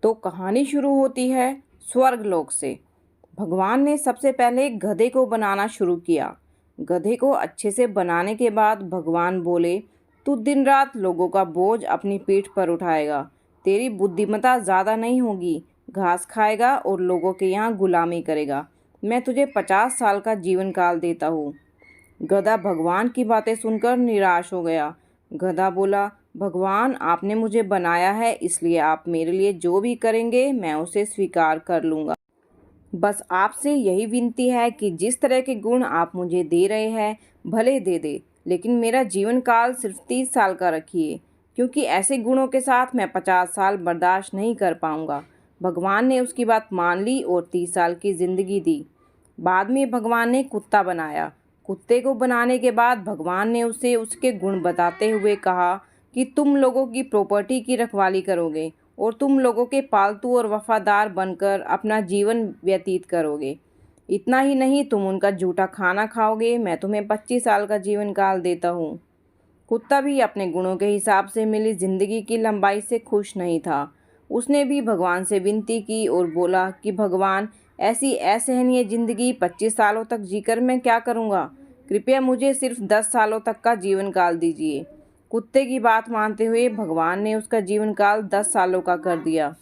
तो कहानी शुरू होती है स्वर्गलोक से। भगवान ने सबसे पहले गधे को बनाना शुरू किया। गधे को अच्छे से बनाने के बाद भगवान बोले, तू दिन रात लोगों का बोझ अपनी पीठ पर उठाएगा। तेरी बुद्धिमत्ता ज़्यादा नहीं होगी, घास खाएगा और लोगों के यहाँ गुलामी करेगा। मैं तुझे 50 साल का जीवन काल देता हूँ। गधा भगवान की बातें सुनकर निराश हो गया। गधा बोला, भगवान आपने मुझे बनाया है, इसलिए आप मेरे लिए जो भी करेंगे मैं उसे स्वीकार कर लूँगा। बस आपसे यही विनती है कि जिस तरह के गुण आप मुझे दे रहे हैं भले दे दे, लेकिन मेरा जीवन काल सिर्फ 30 साल का रखिए, क्योंकि ऐसे गुणों के साथ मैं 50 साल बर्दाश्त नहीं कर पाऊँगा। भगवान ने उसकी बात मान ली और 30 साल की ज़िंदगी दी। बाद में भगवान ने कुत्ता बनाया। कुत्ते को बनाने के बाद भगवान ने उसे उसके गुण बताते हुए कहा कि तुम लोगों की प्रॉपर्टी की रखवाली करोगे और तुम लोगों के पालतू और वफादार बनकर अपना जीवन व्यतीत करोगे। इतना ही नहीं, तुम उनका जूठा खाना खाओगे। मैं तुम्हें 25 साल का जीवन काल देता हूँ। कुत्ता भी अपने गुणों के हिसाब से मिली जिंदगी की लंबाई से खुश नहीं था। उसने भी भगवान से विनती की और बोला कि भगवान, ऐसी असहनीय जिंदगी 25 सालों तक जीकर मैं क्या करूँगा? कृपया मुझे सिर्फ 10 सालों तक का जीवन काल दीजिए। कुत्ते की बात मानते हुए भगवान ने उसका जीवन काल 10 सालों का कर दिया।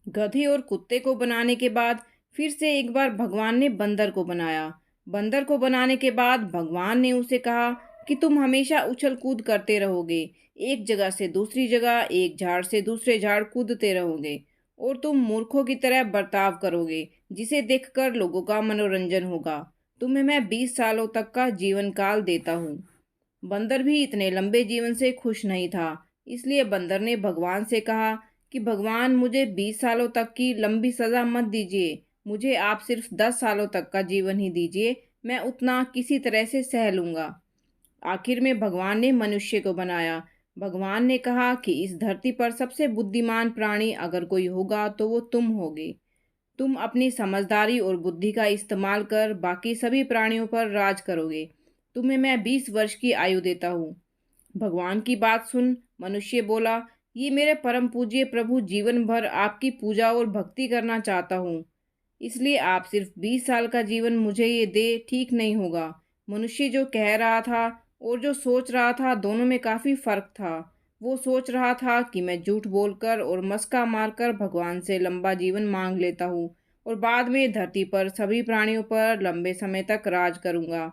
गधे और कुत्ते को बनाने के बाद फिर से एक बार भगवान ने बंदर को बनाया। बंदर को बनाने के बाद भगवान ने उसे कहा कि तुम हमेशा उछल कूद करते रहोगे, एक जगह से दूसरी जगह, एक झाड़ से दूसरे झाड़ कूदते रहोगे और तुम मूर्खों की तरह बर्ताव करोगे, जिसे देखकर लोगों का मनोरंजन होगा। तुम्हें मैं 20 सालों तक का जीवन काल देता हूँ। बंदर भी इतने लंबे जीवन से खुश नहीं था, इसलिए बंदर ने भगवान से कहा कि भगवान, मुझे 20 सालों तक की लंबी सज़ा मत दीजिए, मुझे आप सिर्फ 10 सालों तक का जीवन ही दीजिए, मैं उतना किसी तरह से सह लूँगा। आखिर में भगवान ने मनुष्य को बनाया। भगवान ने कहा कि इस धरती पर सबसे बुद्धिमान प्राणी अगर कोई होगा तो वो तुम होगे। तुम अपनी समझदारी और बुद्धि का इस्तेमाल कर बाकी सभी प्राणियों पर राज करोगे। तुम्हें मैं 20 वर्ष की आयु देता हूँ। भगवान की बात सुन मनुष्य बोला, ये मेरे परम पूज्य प्रभु, जीवन भर आपकी पूजा और भक्ति करना चाहता हूँ, इसलिए आप सिर्फ 20 साल का जीवन मुझे ये दे, ठीक नहीं होगा। मनुष्य जो कह रहा था और जो सोच रहा था दोनों में काफ़ी फर्क था। वो सोच रहा था कि मैं झूठ बोलकर और मस्का मारकर भगवान से लंबा जीवन मांग लेता हूँ और बाद में धरती पर सभी प्राणियों पर लंबे समय तक राज करूँगा।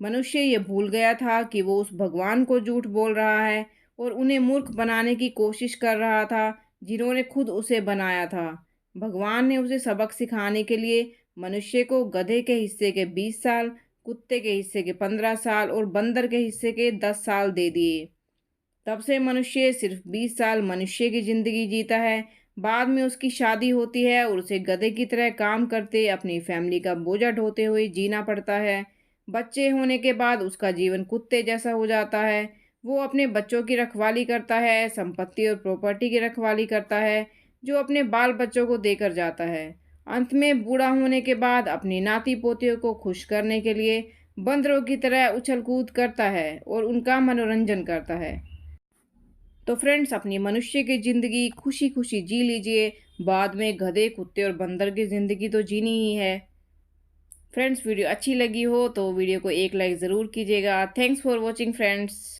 मनुष्य ये भूल गया था कि वो उस भगवान को झूठ बोल रहा है और उन्हें मूर्ख बनाने की कोशिश कर रहा था जिन्होंने खुद उसे बनाया था। भगवान ने उसे सबक सिखाने के लिए मनुष्य को गधे के हिस्से के 20 साल, कुत्ते के हिस्से के 15 साल और बंदर के हिस्से के 10 साल दे दिए। तब से मनुष्य सिर्फ 20 साल मनुष्य की ज़िंदगी जीता है। बाद में उसकी शादी होती है और उसे गधे की तरह काम करते अपनी फैमिली का बोझा ढोते हुए जीना पड़ता है। बच्चे होने के बाद उसका जीवन कुत्ते जैसा हो जाता है। वो अपने बच्चों की रखवाली करता है, संपत्ति और प्रॉपर्टी की रखवाली करता है जो अपने बाल बच्चों को देकर जाता है। अंत में बूढ़ा होने के बाद अपनी नाती पोतियों को खुश करने के लिए बंदरों की तरह उछल कूद करता है और उनका मनोरंजन करता है। तो फ्रेंड्स, अपनी मनुष्य की ज़िंदगी खुशी खुशी जी लीजिए, बाद में गधे, कुत्ते और बंदर की ज़िंदगी तो जीनी ही है। फ्रेंड्स, वीडियो अच्छी लगी हो तो वीडियो को एक लाइक ज़रूर कीजिएगा। Thanks for watching friends.